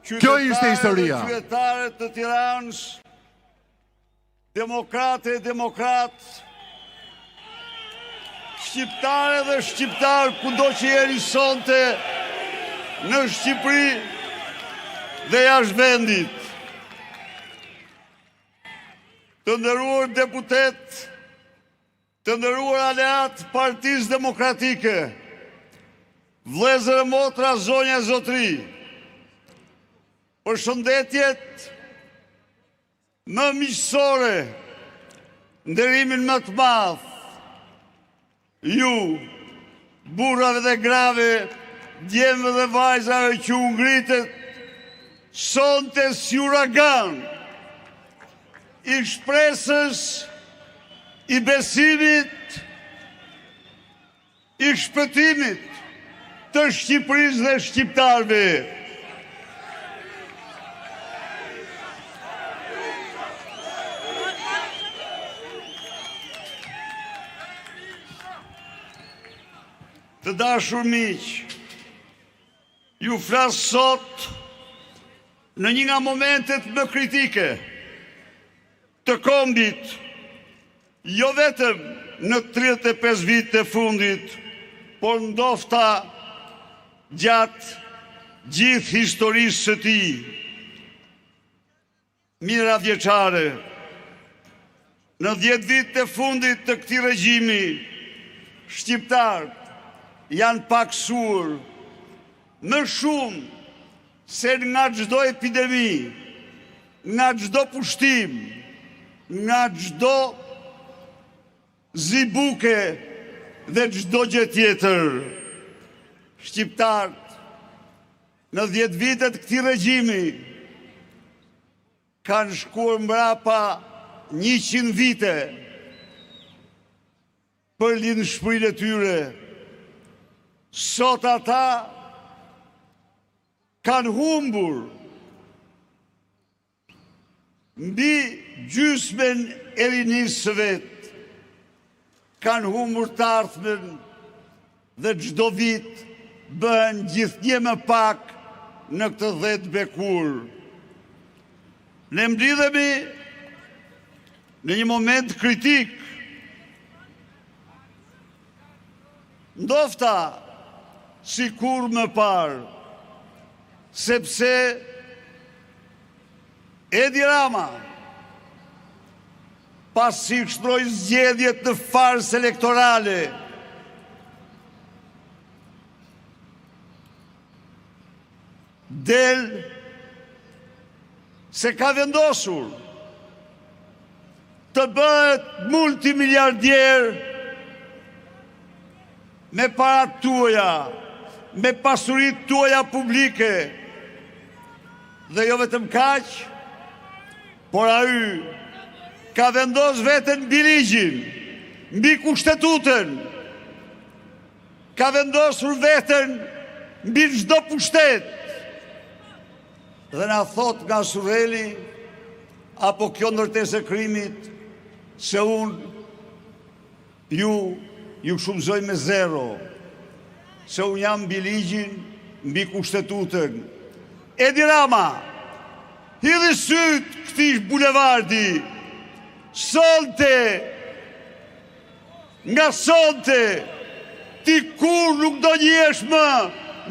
Kjo ishte historia. Qytetarët të Tiranës, demokrate e demokrat, shqiptare dhe shqiptar kudo që jeni sonte në Shqipëri dhe jashtë vendit. Të nderuar deputet, të nderuar aleat Partisë Demokratike, vëllezër e motra, zonja e zotëri, përshëndetjet më miqësore, nderimin më të madh, ju, burrave dhe grave, djemve dhe vajzave që u ngritet sonte si uragan, i shpresës, i besimit, i shpëtimit të Shqipërisë dhe shqiptarëve. Të dashur miq, ju flas sot në një nga momentet më kritike të kombit, jo vetëm në 35 vite të fundit, por ndofta gjatë gjithë historisë së tij. Mira vjeçare, në 10 vite të fundit të këtij regjimi, shqiptarët janë paksuar më shumë se nga çdo epidemi, nga çdo pushtim, nga çdo zibuke dhe çdo gjë tjetër. Shqiptarët në 10 vitet këtij regjimi kanë shkuar mbrapa 100 vite për lindshmërinë e tyre. Sot ata kanë humbur mbi gjysmën e rinisë së vet, kanë humbur të ardhmen dhe çdo vit bëhen gjithnjë më pak në këtë 10 bekur. Ne mblidhemi në një moment kritik, ndofta si kur më parë, sepse Edi Rama, pasi shtroi zgjedhjet në farsë elektorale, del se ka vendosur të bëhet multimiliardier me parat tuaja, me pasurit tuaja publike, dhe jo vetëm kaq, por ai ka vendos veten mbi ligjin, mbi kushtetutën, ka vendosur veten mbi çdo pushtet, dhe na thot nga Surreli, apo kjo ndërtesë e krimit, se unë ju shumëzoj me zero, se unë jam mbi ligjin, mbi kushtetutën. Edi Rama, hidhi syt këtij bulevardi, sonte, nga sonte, ti kur nuk do njihesh më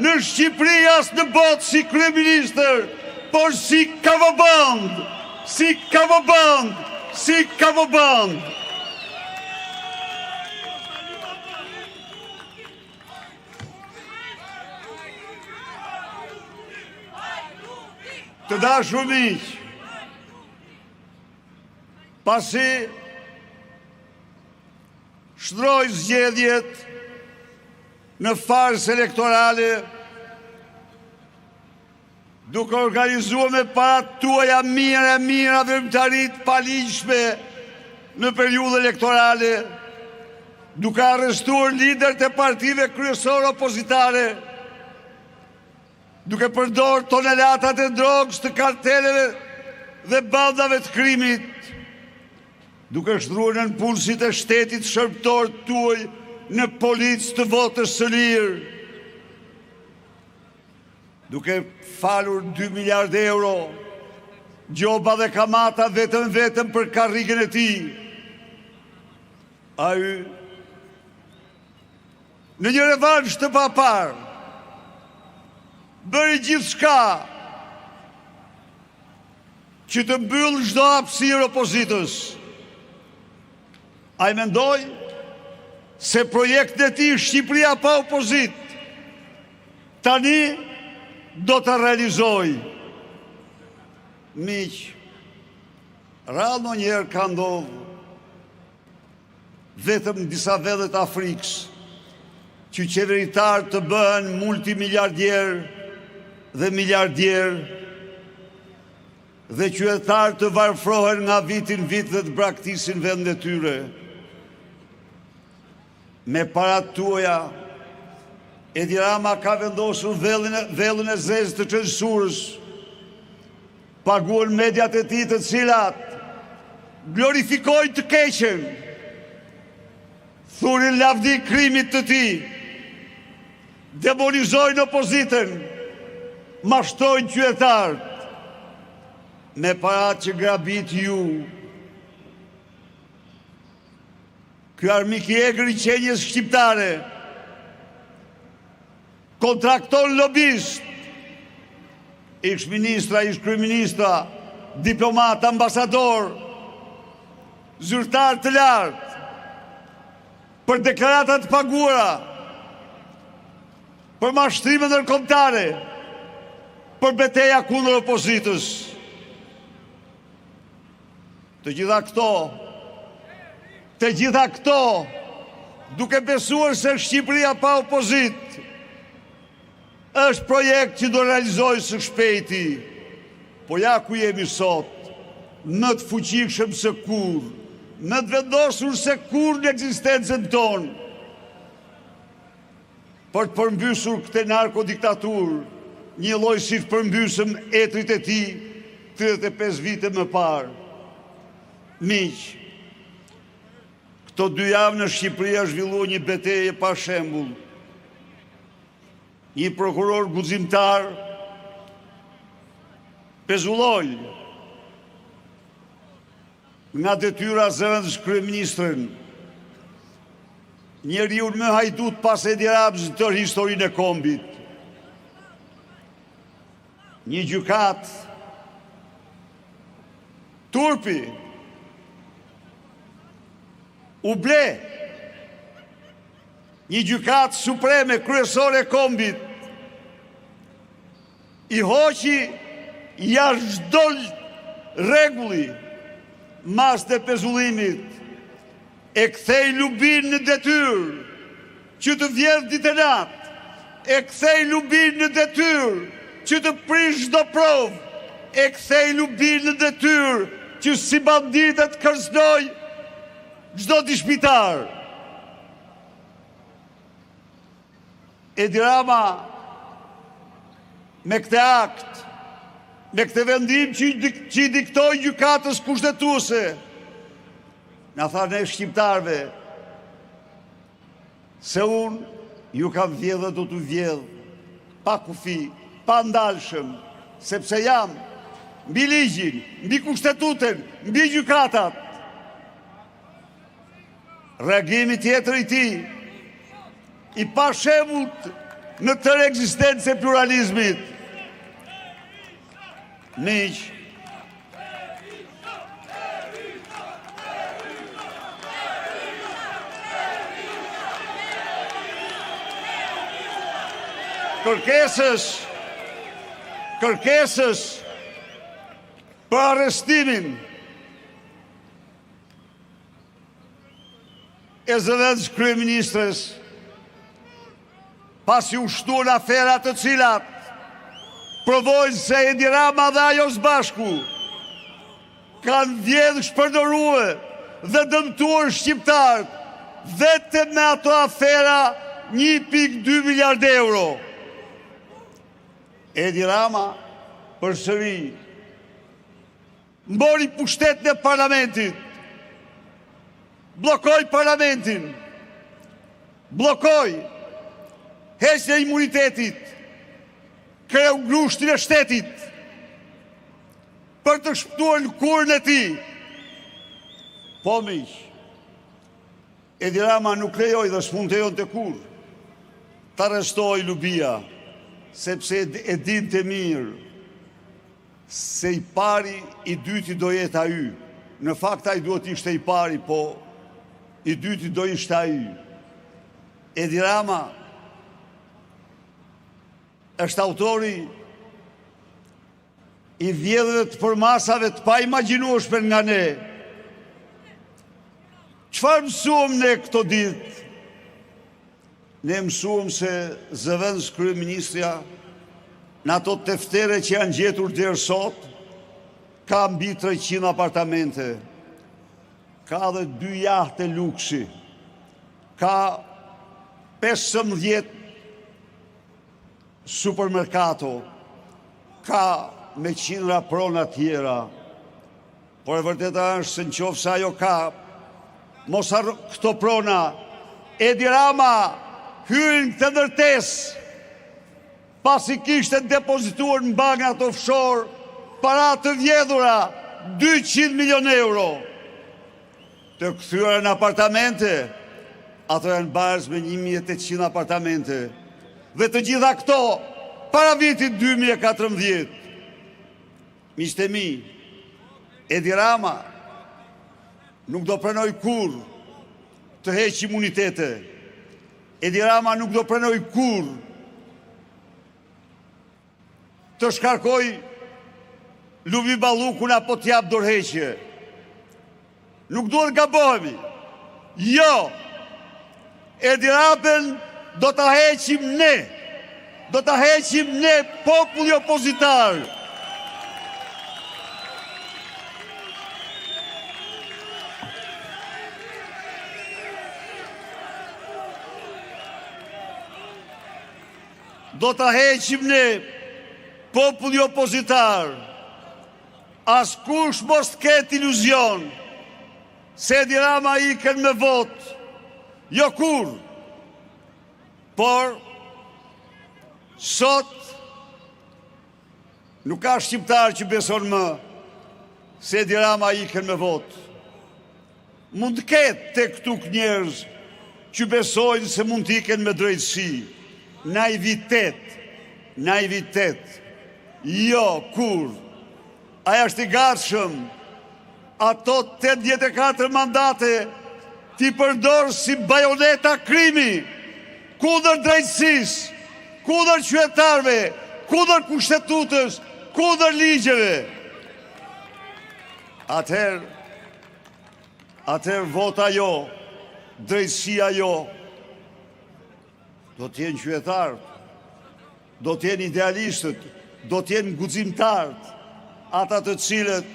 në Shqipëri as në botë si kryeministër, por si kavoband, si kavoband, si kavoband. Të dashur miq, pasi shtroi zgjedhjet në farsë elektorale, duke organizuar me parat tuaja mira veprimtarit pa ligjshme në periudhë elektorale, duke arrestuar liderët e partive kryesore opozitare, duke përdor tonelatat e drogës të karteleve dhe bandave të krimit, duke shtruar nën pulsit e shtetit shërbëtor tuaj në policë të votës së lirë. duke falur 2 miliardë euro, gjoba dhe kamata vetëm për karrikën e tij. Ai në një revansh të papar bëri gjithçka që të mbyll çdo hapësirë opozitës. Ai mendoi se projekti i tij Shqipëria pa opozit tani do të realizoj. Miq, rrallë ndonjëherë ka ndodhur vetëm në disa vende të Afrikës që qeveritarë të bëhen multimiliardierë dhe miliardierë dhe qytetarë të varfrohen nga viti në vit dhe të braktisin vendet e tyre. Me parat tuaja, Edi Rama ka vendosur vellën e zezë të censurës, paguën mediat e tij të cilat glorifikojnë të keqen, thurin lavdi krimit të tij, demonizojnë opozitën, mashtrojnë qytetarët. Me parat që grabit ju, ky armik i egër i qenjes shqiptare kontrakton lobist, ish ministra, ish kryeministra, diplomat, ambasador, zyrtar të lartë, për deklaratat paguara, për mashtrime ndërkombëtare, për betejë kundër opozitës. Të gjitha këto, duke besuar se Shqipëria pa opozit është projekt që do realizojë së shpejti, po ja ku jemi sot, më të fuqishëm se kur, më të vendosur se kur në ekzistencën tonë, për të përmbysur këtë narkodiktaturë, një lloj si të përmbysëm etrit e tij 35 vite më parë. Miq, këto 2 javë në Shqipëri është zhvilluar një betejë pa shembull. Një prokuror guximtar pezulloi nga detyra zëvendës kryeministrin, njeriu më hajdut pas Edi Ramës në tërë historinë e kombit. Një gjykat turpi u ble, një gjykat supreme kryesore e kombit i hoqi jashtë çdo rregulli mas të pezullimit, e kthej Lubin në detyrë që të vjedh ditë e natë, e kthej Lubin në detyrë që të prish çdo provë, e kthej Lubin në detyrë që si banditet kërcënoj çdo dishpitar. Edi Rama me këtë akt, me këtë vendim që i diktoi gjykatës kushtetuese, na tha ne shqiptarve se unë ju kam vjedhë dhe do t'u vjedhë pa kufi, pa ndalshëm, sepse jam mbi ligjin, mbi kushtetutën, mbi gjykatat. Reagimi tjetër i tij, i pa shembull në tërë ekzistencën e pluralizmit. Miq, kërkesës për arrestimin e zëvendës kryeministres, pasi u shtuan afera të cilat provojnë se Edi Rama dhe ajo së bashku kanë vjedhë shpërdoruar dhe dëmtuar shqiptarët vetëm me ato afera 1.2 miliardë euro. Edi Rama përsëri mbori pushtetin e parlamentit, blokoi parlamentin, blokoi heqjen e imunitetit, kreu grushtin e shtetit për të shpëtuar lëkurën e tij. Po miq, Edi Rama nuk lejoj dhe s'mund të jonte kurrë të arrestoj Lubia, sepse e dinte mirë se i pari i dyti do jetë ai. Në fakt ai duhet ishte i pari, po i dyti do ishte ai. Edi Rama është autori i vjedhjeve të përmasave të pa imagjinueshme nga ne. Çfarë mësuam ne këto ditë? Ne mësuam se zëvendës kryeministria në ato teftere që janë gjetur deri sot, ka mbi 300 apartamente, ka dhe 2 jahte luksi, ka 15 supermerkato, ka me qindra prona tjera, por e vërteta është se nëse ajo ka, mos harro këto prona, Edi Rama hyn këtë ndërtesë pasi kishte depozituar në bankat offshore para të vjedhura 200 milion euro. Të kthyer në apartamente, ato janë baraz me 1800 apartamente. Dhe të gjitha këto para vitit 2014. Miqtë e mi, Edi Rama nuk do pranoj kurrë të heq imunitete. Edi Rama nuk do pranoj kurrë të shkarkoj Lubi Ballukun apo të jap dorëheqje. Nuk duhet gabohemi. Jo, Edi Ramën do ta heqim ne. Do ta heqim ne, populli opozitar. Do ta heqim ne, populli opozitar. Askush mos të ketë iluzion se Edi Rama ikën me vot. Jo kur. Por sot nuk ka shqiptar që beson më se Edi Rama ikën me vot. Mund të ketë tek këtu njerëz që besojnë se mund të ikën me drejtësi. Naivitet. Naivitet. Jo, kur. Aja është i gatshëm ato 84 mandate ti përdor si bajoneta krimi, kundër drejtësisë, kundër qytetarëve, kundër kushtetutës, kundër ligjeve. Atëherë vota jo, drejtësia jo, do t'jenë qytetarët, do t'jenë idealistët, do t'jenë guximtarët, ata të cilët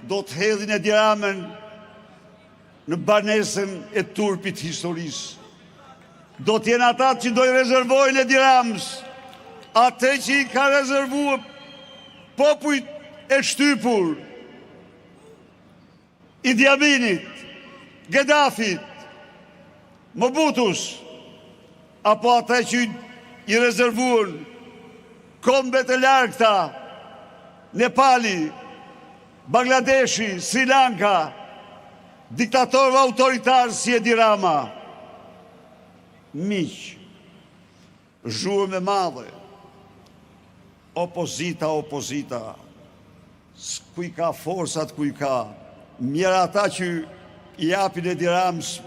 do të hedhin Edi Ramën në banesën e turpit historisë. Do t'jenë ata që do i rezervojnë Edi Ramës atë që i ka rezervuar popujt e shtypur, Idi Aminit, Gaddafit, Mobutus, apo ata që i rezervuan kombet e largëta, Nepali, Bangladeshi, Sri Lanka, diktatorëve autoritarë si Edi Rama. Miq, zhurmë e madhe, opozita, s'kuj ka forsat, kuj ka, mjera ata që i japin Edi Ramës,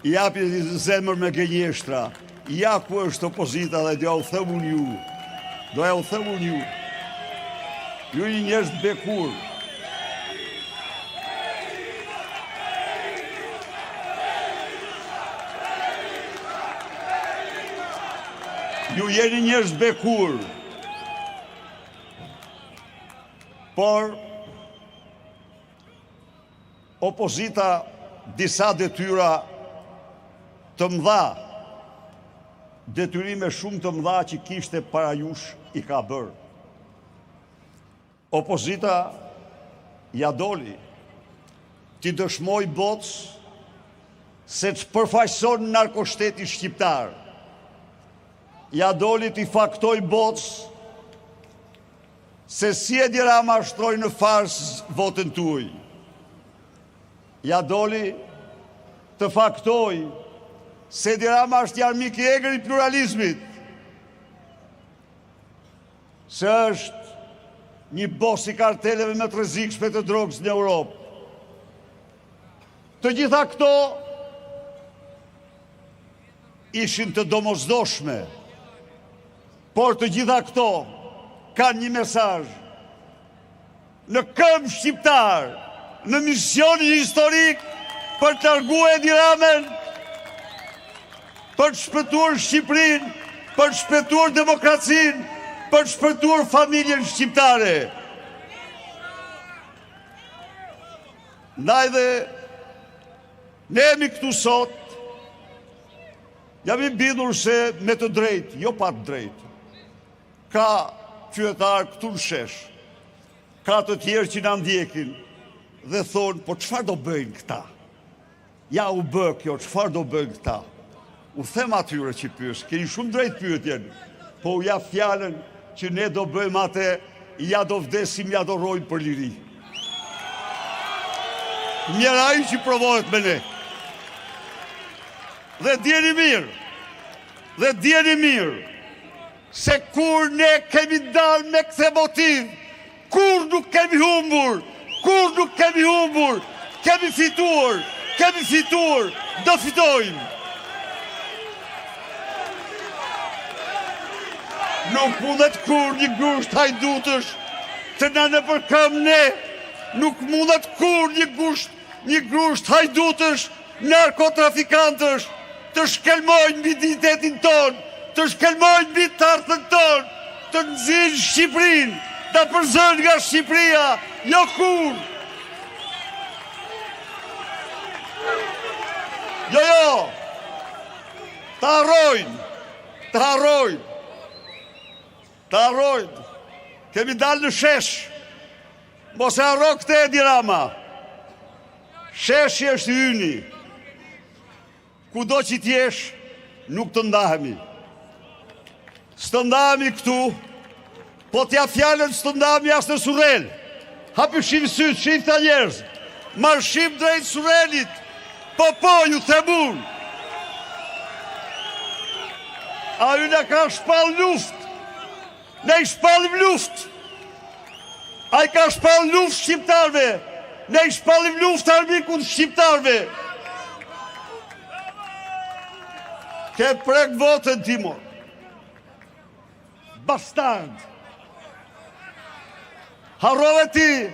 i japin zemër me gënjeshtra, ja ku është opozita dhe do ja u them unë ju. Ju një njerëz të bekur. Ju jeni njerëz të bekur. Por opozita disa detyra të mëdha, detyrime shumë të mëdha që kishte para jush i ka bërë. Opozita ja doli t'i dëshmoj botës se të përfaqëson narkoshteti shqiptar. Ja doli t'i faktoj botës se si Edi Rama shtroi në fars votën tuaj. Ja doli të faktoj se Edi Rama është armik i egër i pluralizmit, se është një bos i karteleve më të rrezikshme të drogës në Europë. Të gjitha këto ishin të domosdoshme, por të gjitha këto kanë një mesazh. Në këmbë shqiptar, në misionin historik për të larguar Edi Ramën, për të shpëtuar Shqipërinë, për të shpëtuar demokracinë, për të shpëtuar familjen shqiptare. Ndaj dhe ne jemi këtu sot, jam i bindur se me të drejtë, jo pa të drejtë, ka qytetarë këtu në shesh, ka të tjerë që na ndjekin dhe thonë, po çfarë do bëjnë këta? Ja u bë kjo, çfarë do bëjnë këta? U them atyre që pyes, keni shumë drejt pyetjen, po u jap fjalën që ne do bëjmë atë, ja do vdesim, ja do rrojmë për liri. Mjera ai që provohet me ne. Dhe djeni mirë, se kur ne kemi dalë me këthe motiv, kur nuk kemi humbur, kemi fituar, do fitojmë. Nuk mundet kur një grusht hajdutësh të na nëpërkëm ne, nuk mundet kur një grusht hajdutësh, narkotrafikantësh, të shkelmojnë mbi identitetin ton, të shkelmojnë mbi të ardhmen ton, të nxjerrin Shqipërinë, ta përzojnë nga Shqipëria, jo kur. Jo, të harrojnë, kemi dalë në shesh, mos e harro këtë Edi Rama, sheshi është yni, kudo që t'jesh, nuk të ndahemi. Së ndahemi këtu, po t'ja fjallën së ndahemi as në Surrel. Hapi shim sytë, shim të njerëz, marshim drejt Surrelit, po ju themun. A ju në ka shpal luft, ne i shpalim luft. A i ka shpal luft shqiptarve, ne i shpalim luft armikut shqiptarve. Ke prek votën, Timor. Bastard. Harrove ti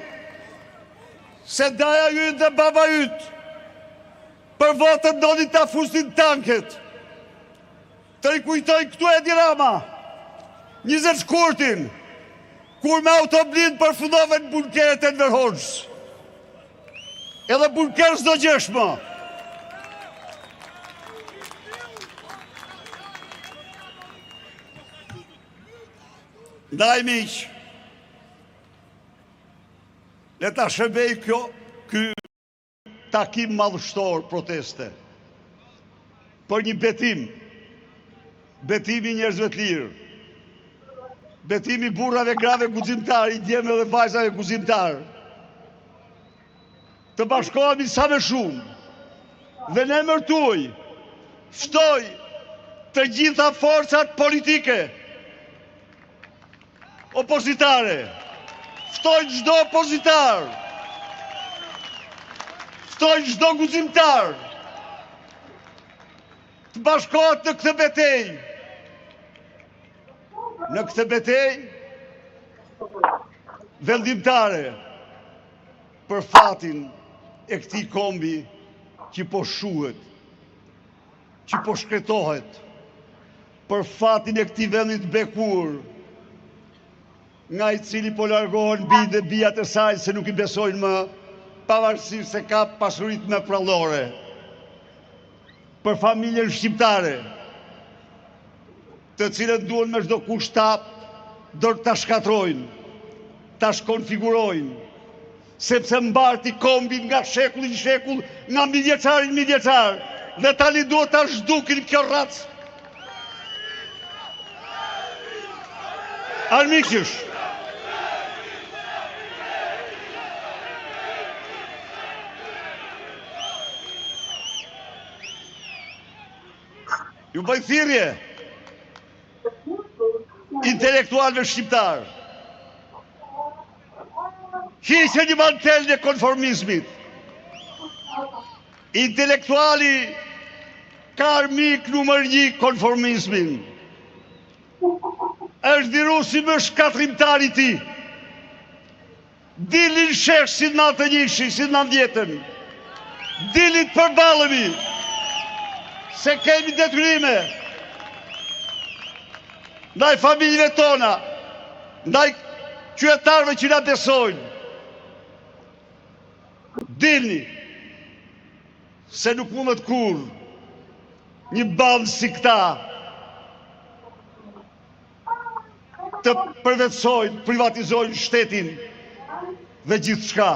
se daja jytë dhe baba jytë për votën doni ta fustin tanket. Të rikujtoj këtu Edi Rama 20 shkurtin, kur me autoblind përfundove në bunkeret e Enver Hoxhës. Edhe bunker s'do gjesh më. Ndaj miq, le ta shërbej ky takim madhështor proteste për një betimi njerëzve të lirë, betimi burrave grave guximtar, i djemve dhe vajzave guximtar, të bashkohemi sa më shumë dhe në emër tuaj ftoj të gjitha forcat politike opozitare, ftoj çdo opozitar, ftoj çdo guximtar të bashkohet në këtë betejë. Në këtë betejë vendimtare për fatin e këtij kombi që po shuhet, që po shkretohet, për fatin e këtij vendi të bekur, nga i cili po largohen bi dhe bijat e saj se nuk i besojnë më, pavarësisht se ka pasurit me prallore, për familjen shqiptare, të cilët duhen me çdo kusht do ta shkatrojnë, ta shkonfigurojnë, sepse mbarti kombin nga shekulli në shekull, nga midhjeçari në midhjeçar, dhe tani duhet ta zhdukin kjo racë. Armiqësh, Ju bëj thirrje intelektualëve shqiptar. Hiqeni mantelin e konformizmit. Intelektuali ka armik numër 1 konformizmin. Është virusi më shkatrimtar i tij. Dilin shesh si 91, si 90-ën. Dilin përballemi. Se kemi detyrime. Ndaj familjeve tona, ndaj qytetarëve që na besojnë. Dilni, se nuk mundet kur një bandë si këta të përvetsojnë, privatizojnë shtetin dhe gjithë shka.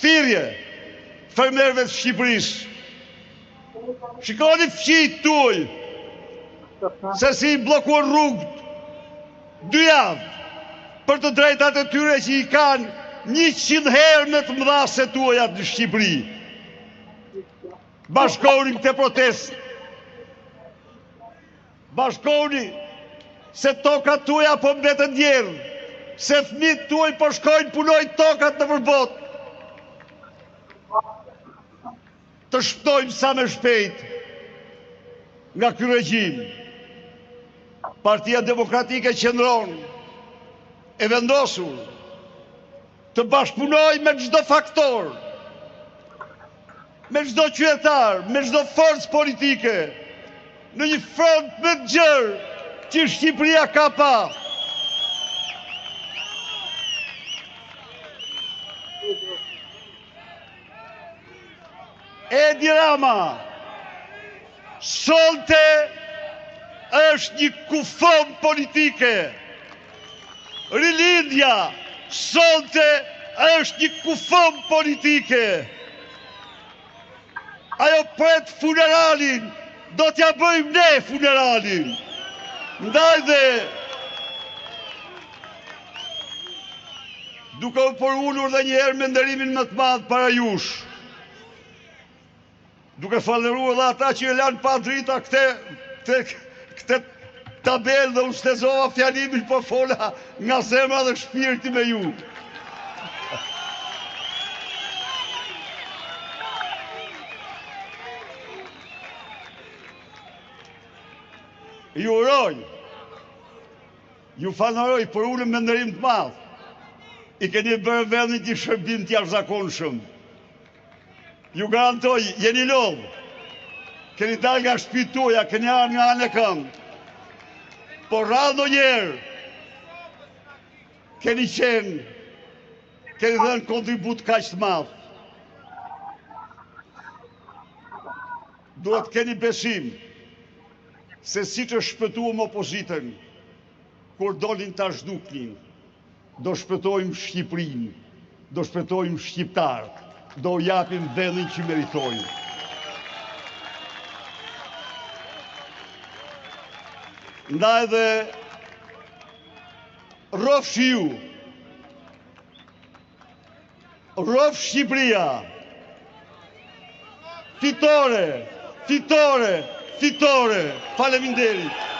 Thirrje fermerëve të Shqipërisë. Shikoni fqijt tuaj, se si i bllokuar rrugët 2 javë për të drejtat e tyre që i kanë 100 herë më të mëdha se tuajat në Shqipëri. Bashkohuni këtë protestë. Bashkohuni se tokat tuaja po mbeten djerë, se fëmijët tuaj po shkojnë punojnë tokat në përbot. Të shpëtojmë sa më shpejt nga ky regjim. Partia Demokratike Qendron e vendosur të bashkëpunojë me çdo faktor, me çdo qytetar, me çdo forcë politike në një front më të gjerë që Shqipëria ka pa. Edi Rama sonte është një kufon politike. Rilindja sonte është një kufon politike. Ajo pret funeralin, do t'ja bëjmë ne funeralin. Ndaj dhe duke u përulur dhe njëherë me nderimin më të madh para jush, duke falëruar dhe ata që e lanë pa drita këtë tabel dhe unë shtezova fjalimin po fola nga zemra dhe shpirti me ju. Ju uroj, ju falenderoj për ulën me nderim të madh. I keni bërë vendit një shërbim të jashtëzakonshëm. Ju garantoj, jeni lodhë. Keni dalë nga shtëpitë tuaja, keni ardhur nga anë e këmbë. Por radhë njerë, keni dhënë kontribut kaq të madh. Duhet keni besim se si që shpëtuam opozitën, kur dolin ta zhduknin, do shpëtojmë Shqipërinë, do shpëtojmë shqiptarët, do japim vendin që meritojnë. Ndaj dhe rrofsh ju, rrofsh Shqipëria, fitore, fitore, fitore, faleminderit.